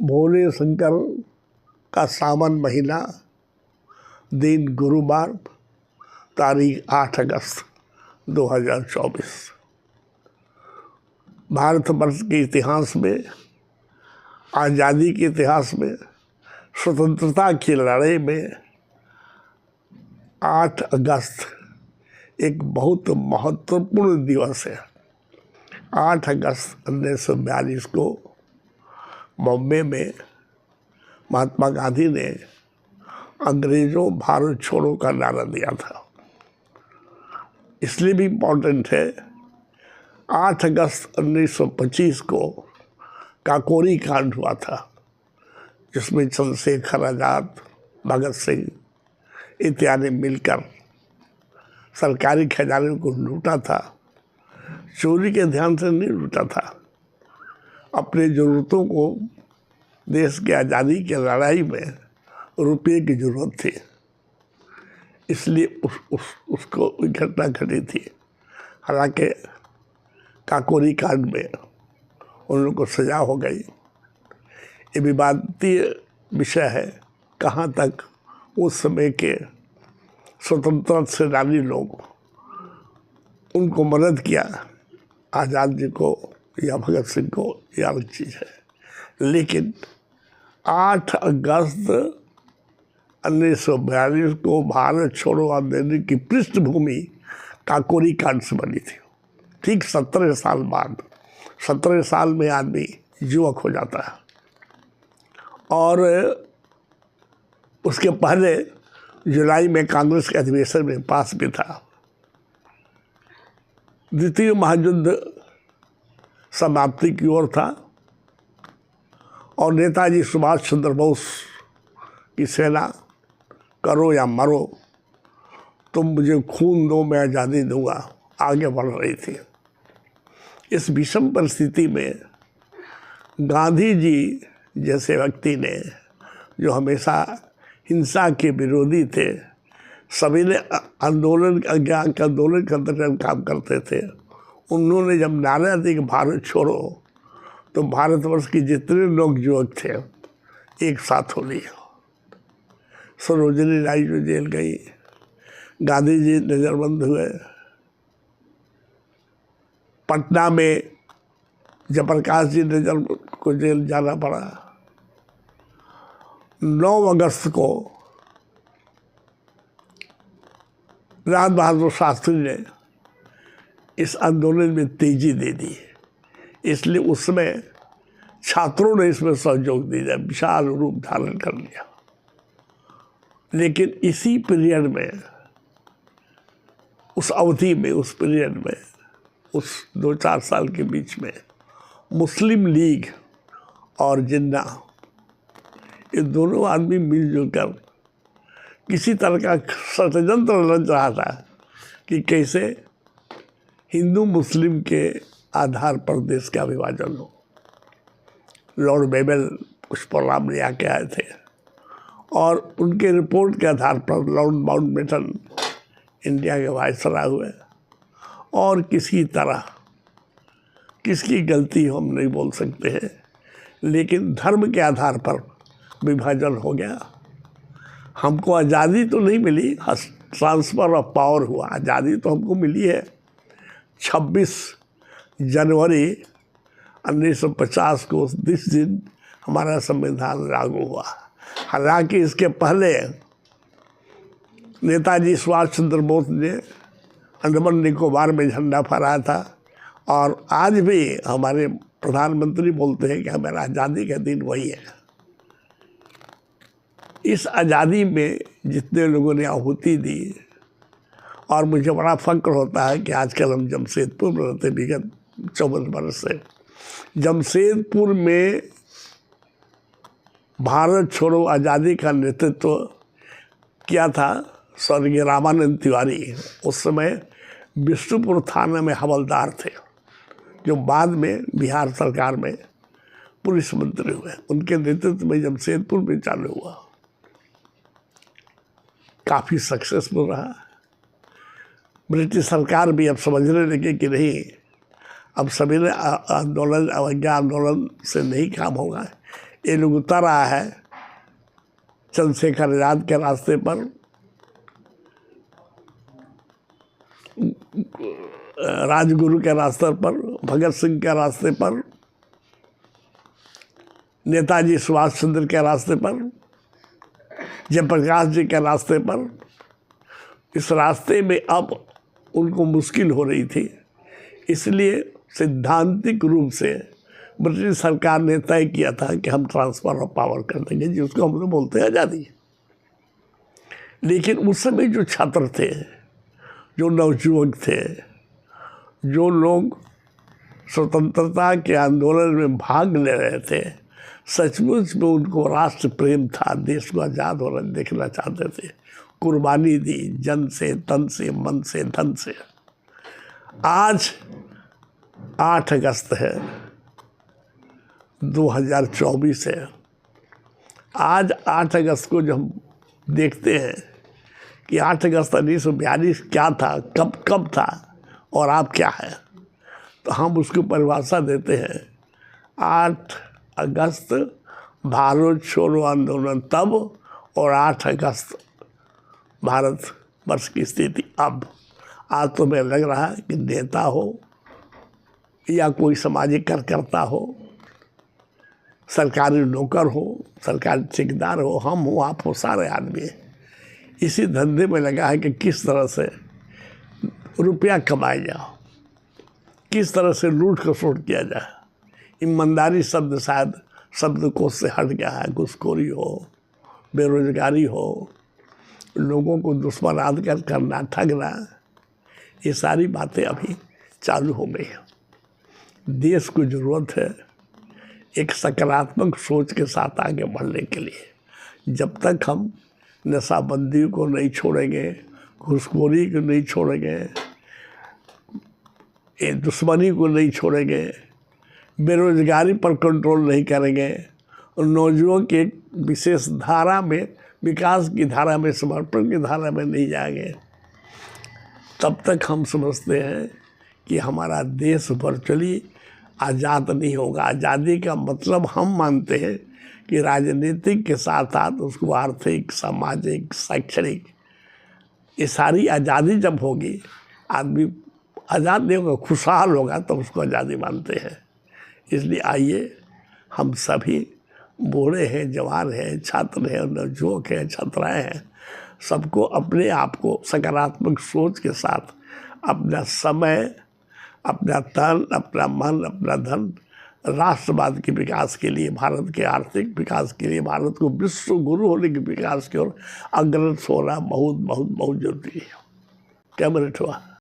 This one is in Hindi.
भोले शंकर का सावन महीना, दिन गुरुवार, तारीख 8 अगस्त 2024। भारतवर्ष के इतिहास में, आज़ादी के इतिहास में, स्वतंत्रता की लड़ाई में 8 अगस्त एक बहुत महत्वपूर्ण दिवस है। 8 अगस्त 1942 को बॉम्बे में महात्मा गांधी ने अंग्रेजों भारत छोड़ो का नारा दिया था। इसलिए भी इम्पोर्टेंट है, 8 अगस्त 1925 को काकोरी कांड हुआ था, जिसमें चंद्रशेखर आज़ाद, भगत सिंह इत्यादि मिलकर सरकारी खजाने को लूटा था। चोरी के ध्यान से नहीं लूटा था, अपने ज़रूरतों को, देश की आज़ादी की लड़ाई में रुपये की ज़रूरत थी, इसलिए उसको घटना घटी थी। हालांकि काकोरी कांड में उन लोगों को सजा हो गई। ये विवादित विषय है, कहाँ तक उस समय के स्वतंत्रता सेनानी लोग उनको मदद किया, आज़ाद जी को या भगत सिंह को, यह अलग चीज़ है। लेकिन 8 अगस्त 1942 को भारत छोड़ो आंदोलन की पृष्ठभूमि काकोरी कांड से बनी थी। ठीक 17 साल बाद, 17 साल में आदमी युवक हो जाता है। और उसके पहले जुलाई में कांग्रेस के अधिवेशन में पास भी था। द्वितीय महायुद्ध समाप्ति की ओर था और नेताजी सुभाष चंद्र बोस की सेना, करो या मरो, तुम मुझे खून दो मैं आज़ादी दूंगा, आगे बढ़ रही थी। इस विषम परिस्थिति में गांधी जी जैसे व्यक्ति ने, जो हमेशा हिंसा के विरोधी थे, सवेरे आंदोलन के अंतर्गत काम करते थे, उन्होंने जब नारा दिया कि भारत छोड़ो, तो भारतवर्ष के जितने लोग युवक थे एक साथ हो लिए। सरोजिनी नायडू जो जेल गई, गांधी जी नज़रबंद हुए, पटना में जयप्रकाश जी नजर को जेल जाना पड़ा। 9 अगस्त को लाल बहादुर शास्त्री ने इस आंदोलन में तेजी दे दी, इसलिए उसमें छात्रों ने इसमें सहयोग दिया, विशाल रूप धारण कर लिया। लेकिन इसी पीरियड में, उस अवधि में, उस पीरियड में, उस 2-4 साल के बीच में मुस्लिम लीग और जिन्ना, ये दोनों आदमी मिलजुल कर किसी तरह का षड्यंत्र रच रहा था कि कैसे हिंदू मुस्लिम के आधार पर देश का विभाजन हो। लॉर्ड बेबल कुछ प्रोग्राम ले आके आए थे और उनके रिपोर्ट के आधार पर लॉर्ड माउंटबेटन इंडिया के वायसराय हुए। और किसी तरह, किसकी गलती हम नहीं बोल सकते हैं, लेकिन धर्म के आधार पर विभाजन हो गया। हमको आज़ादी तो नहीं मिली, ट्रांसफ़र ऑफ पावर हुआ। आज़ादी तो हमको मिली है 26 जनवरी 1950 को, जिस दिन हमारा संविधान लागू हुआ। हालांकि इसके पहले नेताजी सुभाष चंद्र बोस ने अंडमान निकोबार में झंडा फहराया था, और आज भी हमारे प्रधानमंत्री बोलते हैं कि हमारा आज़ादी का दिन वही है। इस आज़ादी में जितने लोगों ने आहुति दी, और मुझे बड़ा फक्र होता है कि आजकल हम जमशेदपुर में रहते, विगत 24 वर्ष से जमशेदपुर में भारत छोड़ो आज़ादी का नेतृत्व किया था स्वर्गीय रामानंद तिवारी। उस समय विष्णुपुर थाना में हवलदार थे, जो बाद में बिहार सरकार में पुलिस मंत्री हुए। उनके नेतृत्व में जमशेदपुर में चालू हुआ, काफ़ी सक्सेसफुल रहा। ब्रिटिश सरकार भी अब समझने लगे कि नहीं, अब सभी आंदोलन, अवज्ञा आंदोलन से नहीं काम होगा, ये लोग उतर आया है चंद्रशेखर आजाद के रास्ते पर, राजगुरु के रास्ते पर, भगत सिंह के रास्ते पर, नेताजी सुभाष चंद्र के रास्ते पर, जयप्रकाश जी के रास्ते पर। इस रास्ते में अब उनको मुश्किल हो रही थी, इसलिए सैद्धांतिक रूप से ब्रिटिश सरकार ने तय किया था कि हम ट्रांसफ़र ऑफ पावर कर देंगे, जिसको हम लोग बोलते हैं आज़ादी। लेकिन उस समय जो छात्र थे, जो नवयुवक थे, जो लोग स्वतंत्रता के आंदोलन में भाग ले रहे थे, सचमुच में उनको राष्ट्र प्रेम था, देश को आज़ाद होना देखना चाहते थे, कुर्बानी दी जन से, तन से, मन से, धन से। आज 8 अगस्त है, 2024 है। आज 8 अगस्त को जब हम देखते हैं कि 8 अगस्त 1942 क्या था, कब था और आप क्या है, तो हम उसको परिभाषा देते हैं 8 अगस्त भारत छोड़ो आंदोलन तब, और 8 अगस्त भारत वर्ष की स्थिति अब। आज तो मैं लग रहा है कि नेता हो या कोई सामाजिक कार्यकर्ता हो, सरकारी नौकर हो, सरकारी ठेकेदार हो, हम हो, आप हो, सारे आदमी इसी धंधे में लगा है कि किस तरह से रुपया कमाया जाए, किस तरह से लूट खसोट किया जाए। ईमानदारी शब्द शायद शब्दकोश से हट गया है। घूसखोरी हो, बेरोजगारी हो, लोगों को दुश्मनाद करना, ठगना, ये सारी बातें अभी चालू हो गई हैं। देश को ज़रूरत है एक सकारात्मक सोच के साथ आगे बढ़ने के लिए। जब तक हम नशाबंदी को नहीं छोड़ेंगे, घूसखोरी को नहीं छोड़ेंगे, ये दुश्मनी को नहीं छोड़ेंगे, बेरोजगारी पर कंट्रोल नहीं करेंगे और नौजवान के एक विशेष धारा में, विकास की धारा में, समर्पण की धारा में नहीं जाएंगे, तब तक हम समझते हैं कि हमारा देश वर्चुअली आज़ाद नहीं होगा। आज़ादी का मतलब हम मानते हैं कि राजनीतिक के साथ साथ उसको आर्थिक, सामाजिक, शैक्षणिक, ये सारी आज़ादी जब होगी, आदमी आज़ाद नहीं होगा, खुशहाल होगा, तो उसको आज़ादी मानते हैं। इसलिए आइए हम सभी, बूढ़े हैं, जवान हैं, छात्र हैं, नवयुवक हैं, छात्राएँ हैं, सबको अपने आप को सकारात्मक सोच के साथ अपना समय, अपना तन, अपना मन, अपना धन राष्ट्रवाद के विकास के लिए, भारत के आर्थिक विकास के लिए, भारत को विश्व गुरु होने के विकास की ओर अग्रसर होना बहुत बहुत बहुत जरूरी है। क्या मिनट हुआ?